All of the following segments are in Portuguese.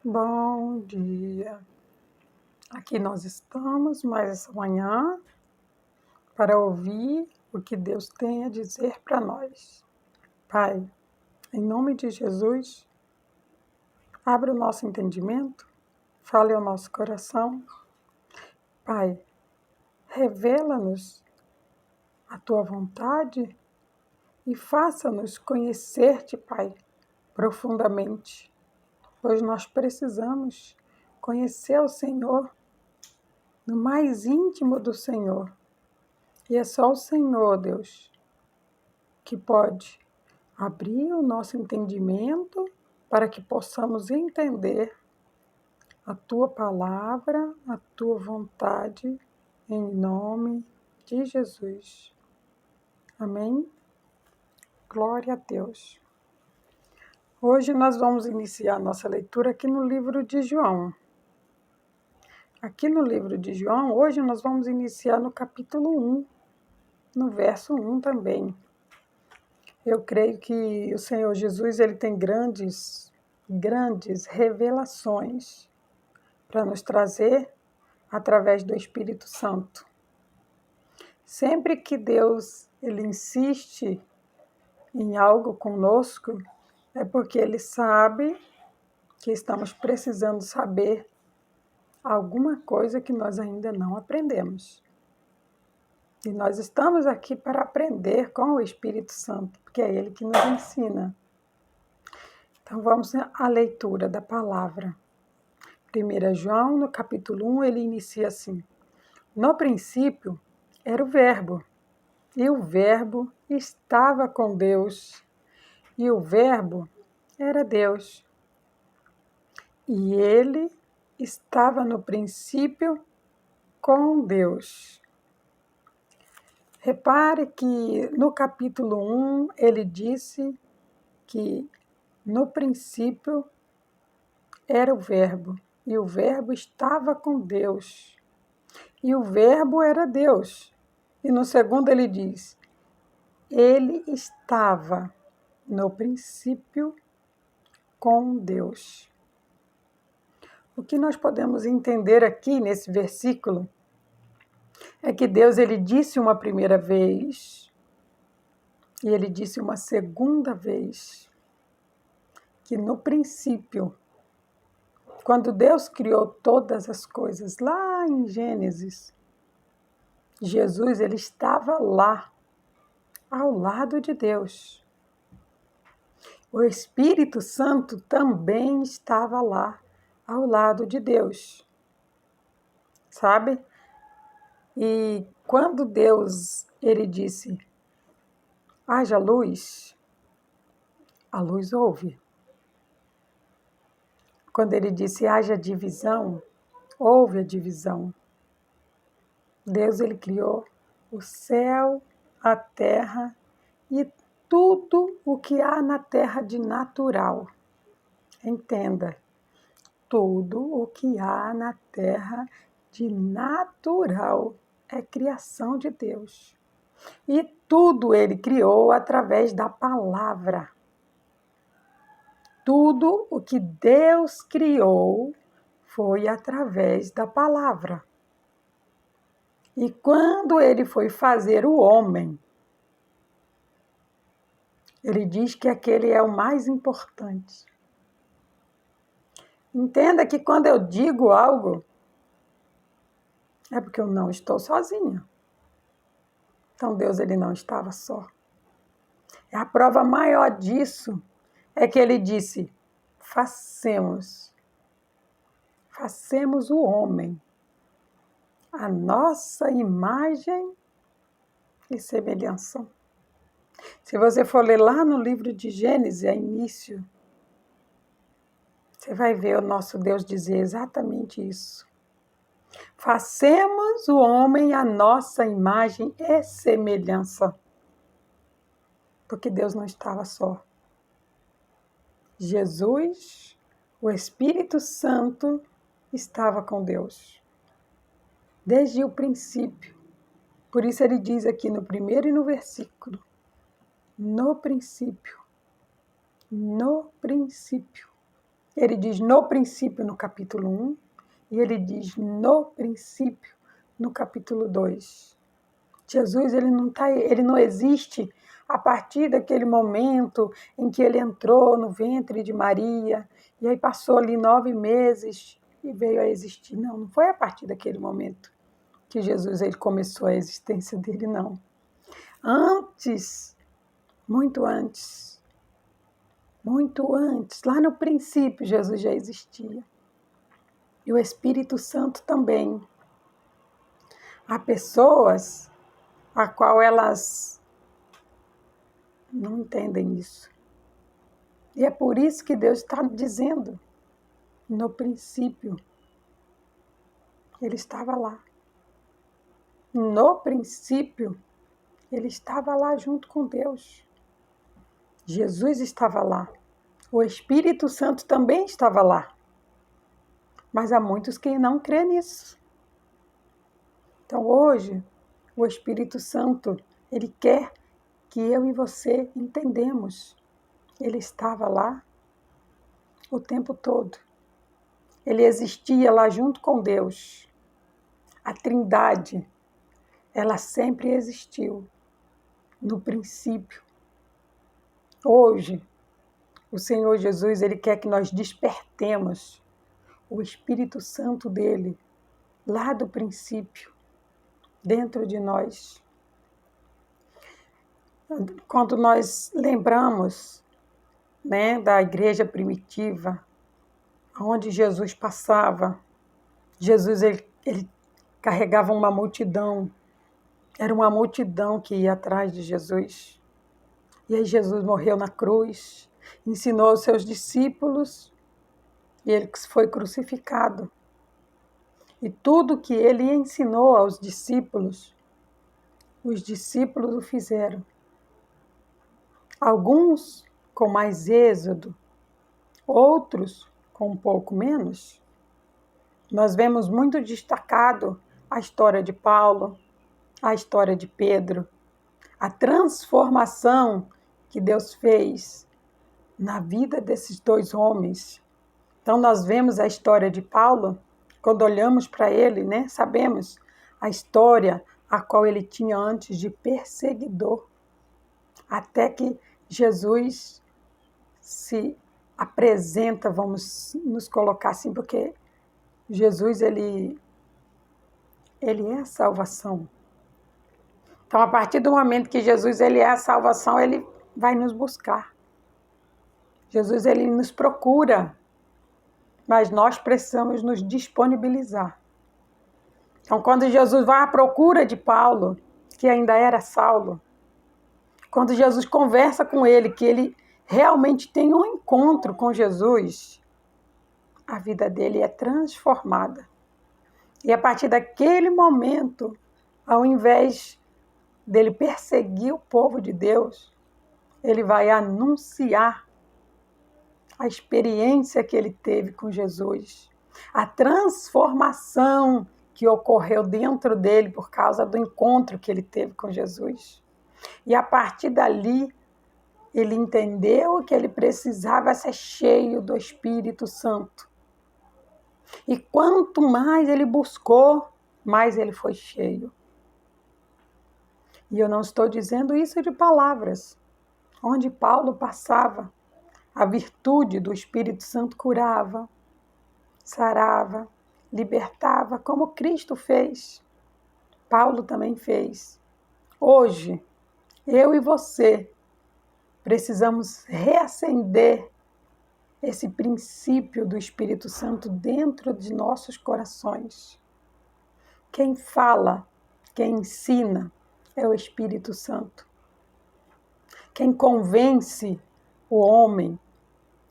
Bom dia. Aqui nós estamos mais essa manhã para ouvir o que Deus tem a dizer para nós. Pai, em nome de Jesus, abre o nosso entendimento, fale ao nosso coração. Pai, revela-nos a tua vontade e faça-nos conhecer-te, Pai, profundamente, pois nós precisamos conhecer o Senhor no mais íntimo do Senhor. E é só o Senhor, Deus, que pode abrir o nosso entendimento para que possamos entender a Tua palavra, a Tua vontade, em nome de Jesus. Amém? Glória a Deus. Hoje nós vamos iniciar nossa leitura aqui no livro de João. Aqui no livro de João, hoje nós vamos iniciar no capítulo 1, no verso 1 também. Eu creio que o Senhor Jesus ele tem grandes revelações para nos trazer através do Espírito Santo. Sempre que Deus ele insiste em algo conosco, é porque Ele sabe que estamos precisando saber alguma coisa que nós ainda não aprendemos. E nós estamos aqui para aprender com o Espírito Santo, porque é Ele que nos ensina. Então vamos à leitura da palavra. 1 João, no capítulo 1, ele inicia assim: No princípio era o Verbo, e o Verbo estava com Deus, e o Verbo era Deus. E ele estava no princípio com Deus. Repare que no capítulo 1 ele disse que no princípio era o Verbo, e o Verbo estava com Deus, e o Verbo era Deus. E no segundo ele diz, ele estava no princípio com Deus. O que nós podemos entender aqui nesse versículo é que Deus ele disse uma primeira vez e ele disse uma segunda vez que no princípio, quando Deus criou todas as coisas lá em Gênesis, Jesus ele estava lá, ao lado de Deus. O Espírito Santo também estava lá, ao lado de Deus. Sabe? E quando Deus ele disse, haja luz, a luz houve. Quando ele disse, haja divisão, houve a divisão. Deus ele criou o céu, a terra e tudo o que há na terra de natural. Entenda, tudo o que há na terra de natural é criação de Deus. E tudo ele criou através da palavra. Tudo o que Deus criou foi através da palavra. E quando ele foi fazer o homem, ele diz que aquele é o mais importante. Entenda que quando eu digo algo, é porque eu não estou sozinha. Então Deus ele não estava só. E a prova maior disso é que ele disse, façamos o homem, a nossa imagem e semelhança. Se você for ler lá no livro de Gênesis, a início, você vai ver o nosso Deus dizer exatamente isso. Façamos o homem a nossa imagem e semelhança. Porque Deus não estava só. Jesus, o Espírito Santo, estava com Deus. Desde o princípio. Por isso ele diz aqui no primeiro e no versículo. No princípio. Ele diz no princípio no capítulo 1 e ele diz no princípio no capítulo 2. Jesus ele não existe a partir daquele momento em que ele entrou no ventre de Maria e aí passou ali 9 meses e veio a existir. Não, não foi a partir daquele momento que Jesus ele começou a existência dele, não. Antes, muito antes, lá no princípio Jesus já existia. E o Espírito Santo também. Há pessoas a qual elas não entendem isso. E é por isso que Deus está dizendo, no princípio, ele estava lá. No princípio, ele estava lá junto com Deus. Jesus estava lá. O Espírito Santo também estava lá. Mas há muitos que não crêem nisso. Então hoje, o Espírito Santo, ele quer que eu e você entendemos. Ele estava lá o tempo todo. Ele existia lá junto com Deus. A Trindade, ela sempre existiu no princípio. Hoje, o Senhor Jesus, ele quer que nós despertemos o Espírito Santo dele lá do princípio, dentro de nós. Quando nós lembramos, né, da igreja primitiva, onde Jesus passava, Jesus ele carregava uma multidão, era uma multidão que ia atrás de Jesus. E aí Jesus morreu na cruz, ensinou aos seus discípulos e ele foi crucificado. E tudo que ele ensinou aos discípulos, os discípulos o fizeram. Alguns com mais êxodo, outros com um pouco menos. Nós vemos muito destacado a história de Paulo, a história de Pedro, a transformação que Deus fez na vida desses dois homens. Então nós vemos a história de Paulo, quando olhamos para ele, né, sabemos a história a qual ele tinha antes de perseguidor, até que Jesus se apresenta, vamos nos colocar assim, porque Jesus ele é a salvação. Então, a partir do momento que Jesus ele é a salvação, ele vai nos buscar. Jesus ele nos procura, mas nós precisamos nos disponibilizar. Então, quando Jesus vai à procura de Paulo, que ainda era Saulo, quando Jesus conversa com ele, que ele realmente tem um encontro com Jesus, a vida dele é transformada. E a partir daquele momento, ao invés dele perseguir o povo de Deus, ele vai anunciar a experiência que ele teve com Jesus, a transformação que ocorreu dentro dele por causa do encontro que ele teve com Jesus. E a partir dali, ele entendeu que ele precisava ser cheio do Espírito Santo. E quanto mais ele buscou, mais ele foi cheio. E eu não estou dizendo isso de palavras. Onde Paulo passava, a virtude do Espírito Santo curava, sarava, libertava, como Cristo fez. Paulo também fez. Hoje, eu e você precisamos reacender esse princípio do Espírito Santo dentro de nossos corações. Quem fala, quem ensina é o Espírito Santo. Quem convence o homem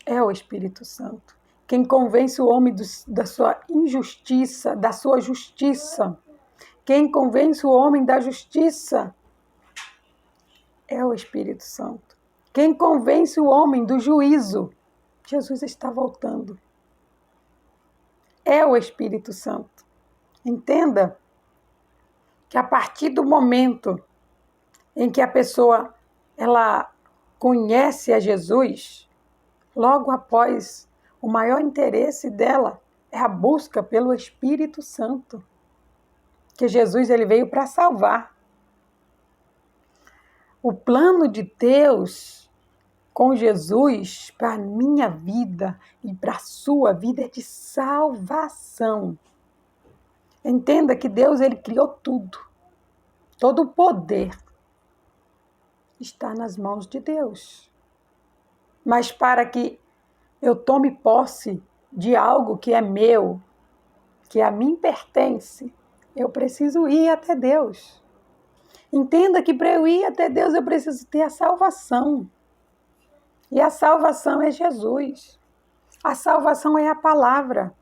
é o Espírito Santo. Quem convence o homem da sua injustiça, da sua justiça. Quem convence o homem da justiça é o Espírito Santo. Quem convence o homem do juízo, Jesus está voltando. É o Espírito Santo. Entenda que a partir do momento em que a pessoa ela conhece a Jesus, logo após O maior interesse dela é a busca pelo Espírito Santo, que Jesus ele veio para salvar. O plano de Deus com Jesus para a minha vida e para a sua vida é de salvação. Entenda que Deus ele criou tudo. Todo o poder está nas mãos de Deus. Mas para que eu tome posse de algo que é meu, que a mim pertence, eu preciso ir até Deus. Entenda que para eu ir até Deus eu preciso ter a salvação. E a salvação é Jesus. A salvação é a palavra.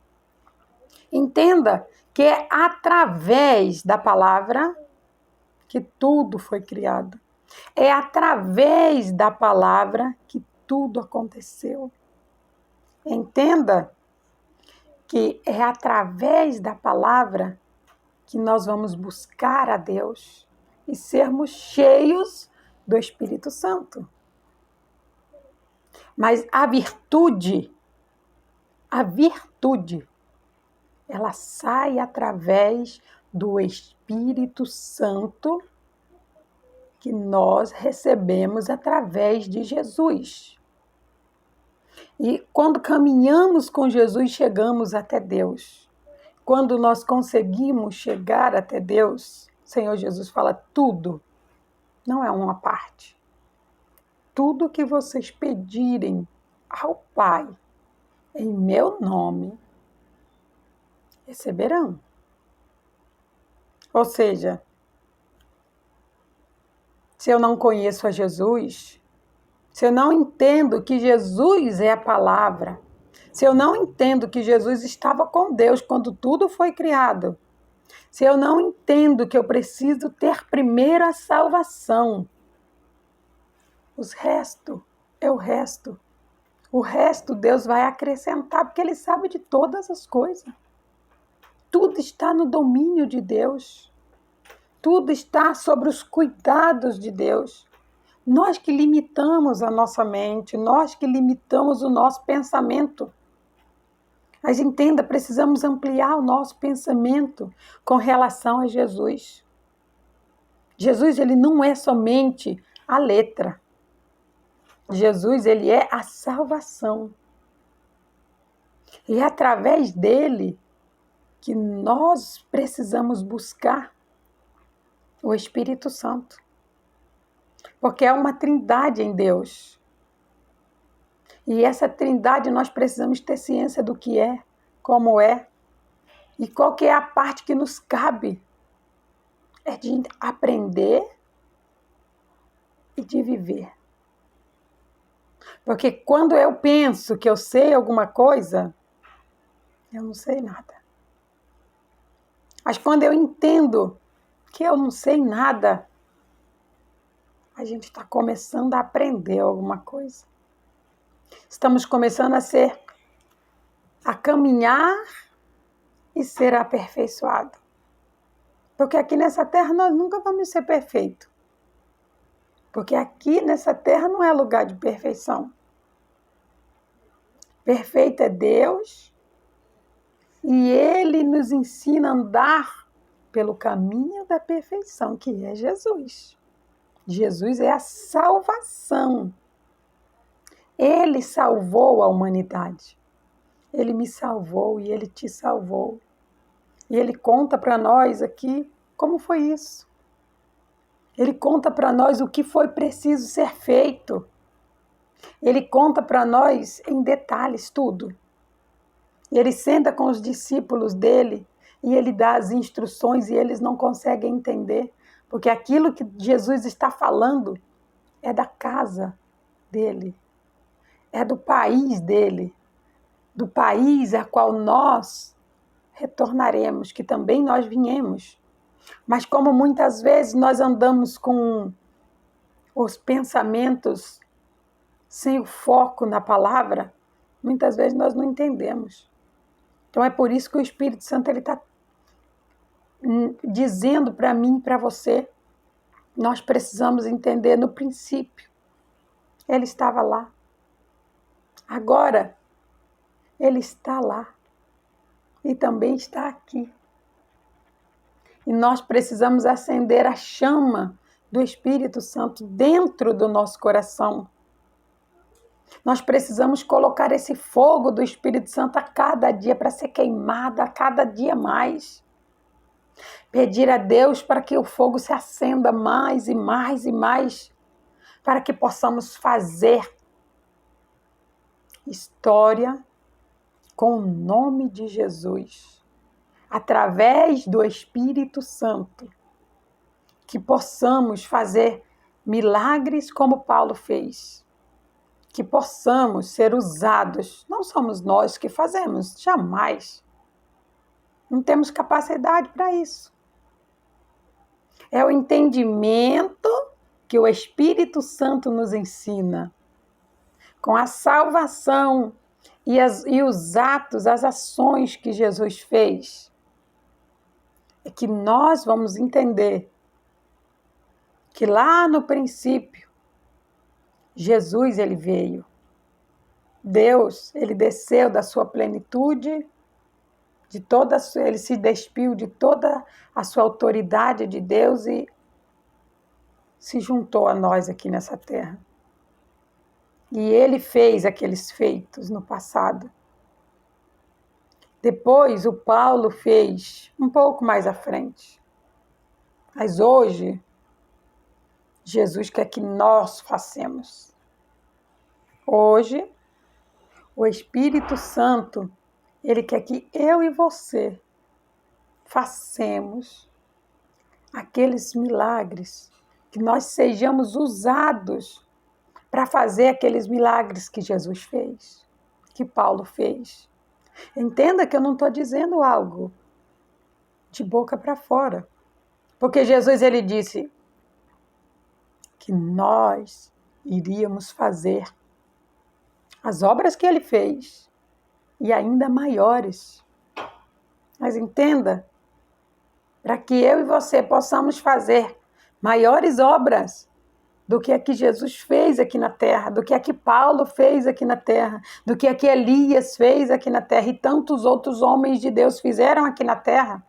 Entenda que é através da palavra que tudo foi criado. É através da palavra que tudo aconteceu. Entenda que é através da palavra que nós vamos buscar a Deus e sermos cheios do Espírito Santo. Mas a virtude, ela sai através do Espírito Santo que nós recebemos através de Jesus. E quando caminhamos com Jesus, chegamos até Deus. Quando nós conseguimos chegar até Deus, o Senhor Jesus fala tudo, não é uma parte. Tudo que vocês pedirem ao Pai, em meu nome, receberão. Ou seja, se eu não conheço a Jesus, se eu não entendo que Jesus é a palavra, se eu não entendo que Jesus estava com Deus quando tudo foi criado, se eu não entendo que eu preciso ter primeiro a salvação, o resto. O resto Deus vai acrescentar, porque Ele sabe de todas as coisas. Tudo está no domínio de Deus. Tudo está sobre os cuidados de Deus. Nós que limitamos a nossa mente, nós que limitamos o nosso pensamento. Mas entenda, precisamos ampliar o nosso pensamento com relação a Jesus. Jesus, ele não é somente a letra. Jesus, ele é a salvação. E é através dele que nós precisamos buscar o Espírito Santo. Porque é uma trindade em Deus. E essa trindade nós precisamos ter ciência do que é, como é, e qual que é a parte que nos cabe. É de aprender e de viver. Porque quando eu penso que eu sei alguma coisa, eu não sei nada. Mas quando eu entendo que eu não sei nada, a gente está começando a aprender alguma coisa. Estamos começando a caminhar e ser aperfeiçoado. Porque aqui nessa terra nós nunca vamos ser perfeitos. Porque aqui nessa terra não é lugar de perfeição. Perfeito é Deus e Ele nos ensina a andar pelo caminho da perfeição, que é Jesus. Jesus é a salvação. Ele salvou a humanidade. Ele me salvou e Ele te salvou. E Ele conta para nós aqui como foi isso. Ele conta para nós o que foi preciso ser feito. Ele conta para nós em detalhes tudo. Ele senta com os discípulos dele e ele dá as instruções e eles não conseguem entender, porque aquilo que Jesus está falando é da casa dele, é do país dele, do país a qual nós retornaremos, que também nós viemos. Mas como muitas vezes nós andamos com os pensamentos sem o foco na palavra, muitas vezes nós não entendemos. Então é por isso que o Espírito Santo está dizendo para mim e para você, nós precisamos entender no princípio. Ele estava lá. Agora, Ele está lá e também está aqui. E nós precisamos acender a chama do Espírito Santo dentro do nosso coração. Nós precisamos colocar esse fogo do Espírito Santo a cada dia para ser queimado a cada dia mais. Pedir a Deus para que o fogo se acenda mais e mais e mais, para que possamos fazer história com o nome de Jesus, através do Espírito Santo, que possamos fazer milagres como Paulo fez, que possamos ser usados. Não somos nós que fazemos, jamais. Não temos capacidade para isso. É o entendimento que o Espírito Santo nos ensina. Com a salvação e os atos, as ações que Jesus fez, é que nós vamos entender que lá no princípio, Jesus, ele veio. Deus, ele desceu da sua plenitude, ele se despiu de toda a sua autoridade de Deus e se juntou a nós aqui nessa terra. E ele fez aqueles feitos no passado. Depois o Paulo fez um pouco mais à frente. Mas hoje, Jesus quer que nós façamos. Hoje, o Espírito Santo, ele quer que eu e você façamos aqueles milagres, que nós sejamos usados para fazer aqueles milagres que Jesus fez, que Paulo fez. Entenda que eu não estou dizendo algo de boca para fora, porque Jesus, ele disse que nós iríamos fazer as obras que ele fez e ainda maiores. Mas entenda, para que eu e você possamos fazer maiores obras do que a que Jesus fez aqui na terra, do que a que Paulo fez aqui na terra, do que a que Elias fez aqui na terra e tantos outros homens de Deus fizeram aqui na terra,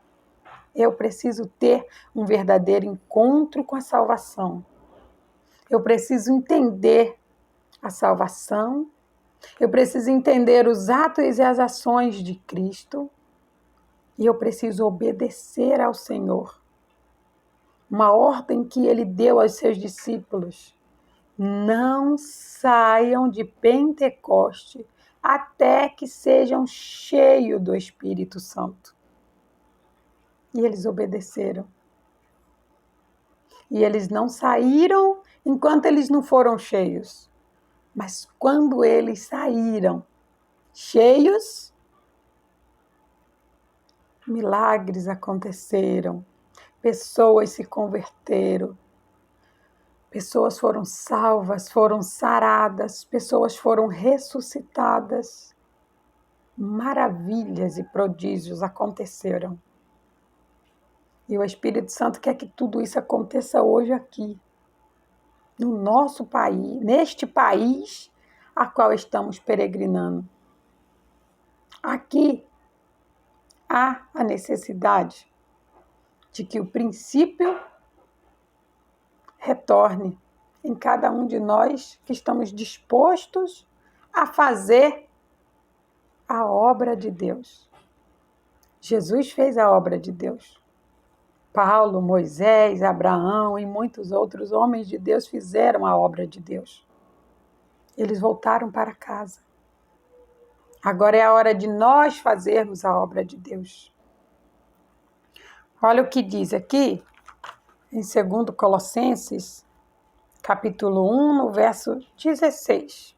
eu preciso ter um verdadeiro encontro com a salvação. Eu preciso entender a salvação, eu preciso entender os atos e as ações de Cristo e eu preciso obedecer ao Senhor. Uma ordem que ele deu aos seus discípulos: não saiam de Pentecoste até que sejam cheios do Espírito Santo. E eles obedeceram. E eles não saíram enquanto eles não foram cheios. Mas quando eles saíram cheios, milagres aconteceram. Pessoas se converteram. Pessoas foram salvas, foram saradas, pessoas foram ressuscitadas. Maravilhas e prodígios aconteceram. E o Espírito Santo quer que tudo isso aconteça hoje aqui, no nosso país, neste país a qual estamos peregrinando. Aqui há a necessidade de que o princípio retorne em cada um de nós que estamos dispostos a fazer a obra de Deus. Jesus fez a obra de Deus. Paulo, Moisés, Abraão e muitos outros homens de Deus fizeram a obra de Deus. Eles voltaram para casa. Agora é a hora de nós fazermos a obra de Deus. Olha o que diz aqui, em 2 Colossenses, capítulo 1, no verso 16.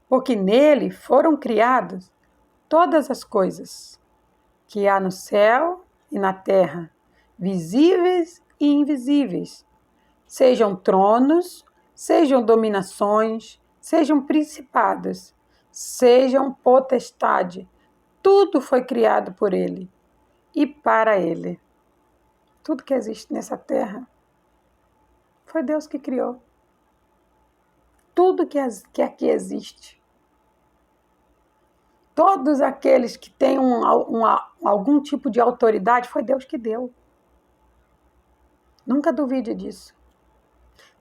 Porque nele foram criadas todas as coisas que há no céu e na terra, visíveis e invisíveis, sejam tronos, sejam dominações, sejam principados, sejam potestade, tudo foi criado por ele e para ele. Tudo que existe nessa terra foi Deus que criou. Tudo que aqui existe Todos aqueles que têm algum tipo de autoridade, foi Deus que deu. Nunca duvide disso.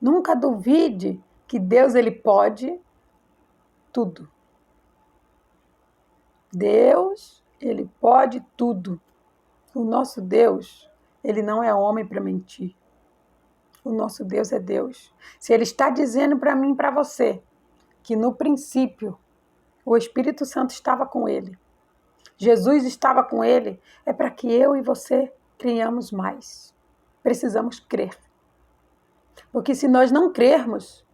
Nunca duvide que Deus, ele pode tudo. Deus, ele pode tudo. O nosso Deus, ele não é homem para mentir. O nosso Deus é Deus. Se ele está dizendo para mim e para você que no princípio o Espírito Santo estava com ele, Jesus estava com ele, é para que eu e você creiamos mais. Precisamos crer. Porque se nós não crermos,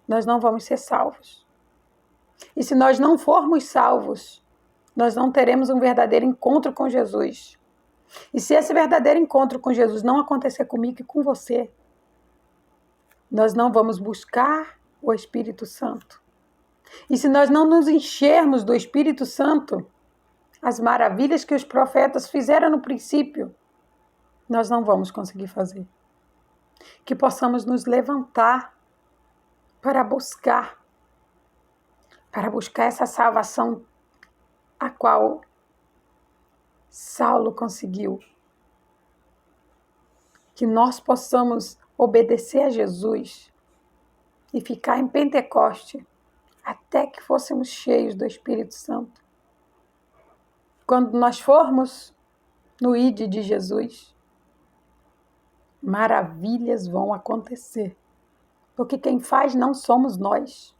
nós não vamos ser salvos. E se nós não formos salvos, nós não teremos um verdadeiro encontro com Jesus. E se esse verdadeiro encontro com Jesus não acontecer comigo e com você, nós não vamos buscar o Espírito Santo. E se nós não nos enchermos do Espírito Santo, as maravilhas que os profetas fizeram no princípio, nós não vamos conseguir fazer. Que possamos nos levantar para buscar essa salvação a qual Saulo conseguiu. Que nós possamos obedecer a Jesus e ficar em Pentecoste até que fôssemos cheios do Espírito Santo. Quando nós formos no ID de Jesus, maravilhas vão acontecer. Porque quem faz não somos nós.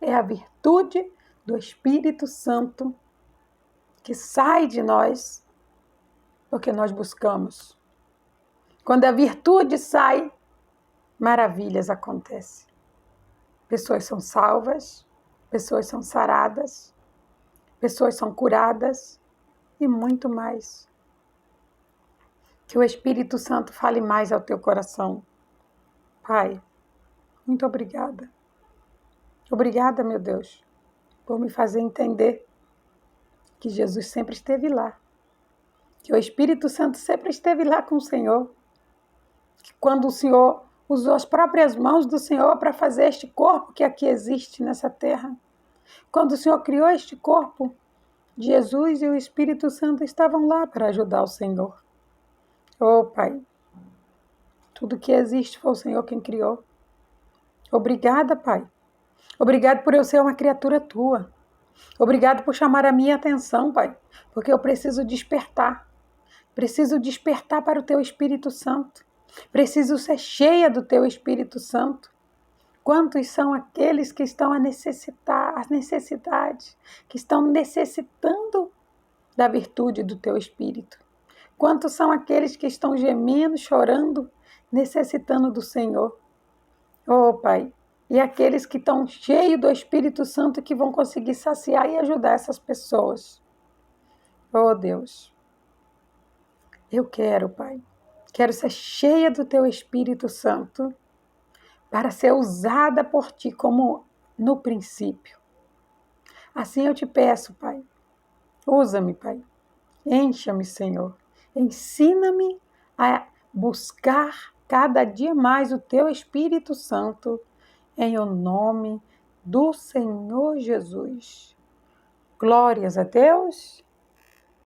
É a virtude do Espírito Santo que sai de nós porque nós buscamos. Quando a virtude sai, maravilhas acontecem. Pessoas são salvas, pessoas são saradas, pessoas são curadas e muito mais. Que o Espírito Santo fale mais ao teu coração. Pai, muito obrigada. Obrigada, meu Deus, por me fazer entender que Jesus sempre esteve lá. Que o Espírito Santo sempre esteve lá com o Senhor. Que quando o Senhor usou as próprias mãos do Senhor para fazer este corpo que aqui existe nessa terra. Quando o Senhor criou este corpo, Jesus e o Espírito Santo estavam lá para ajudar o Senhor. Oh, Pai, tudo que existe foi o Senhor quem criou. Obrigada, Pai. Obrigado por eu ser uma criatura tua. Obrigado por chamar a minha atenção, Pai, porque eu preciso despertar. Preciso despertar para o Teu Espírito Santo. Preciso ser cheia do Teu Espírito Santo. Quantos são aqueles que estão a necessidade, que estão necessitando da virtude do Teu Espírito? Quantos são aqueles que estão gemendo, chorando, necessitando do Senhor? Oh, Pai, e aqueles que estão cheios do Espírito Santo que vão conseguir saciar e ajudar essas pessoas. Oh, Deus, eu quero, Pai, quero ser cheia do Teu Espírito Santo para ser usada por Ti como no princípio. Assim eu te peço, Pai, usa-me, Pai, encha-me, Senhor, ensina-me a buscar cada dia mais o Teu Espírito Santo em o nome do Senhor Jesus. Glórias a Deus.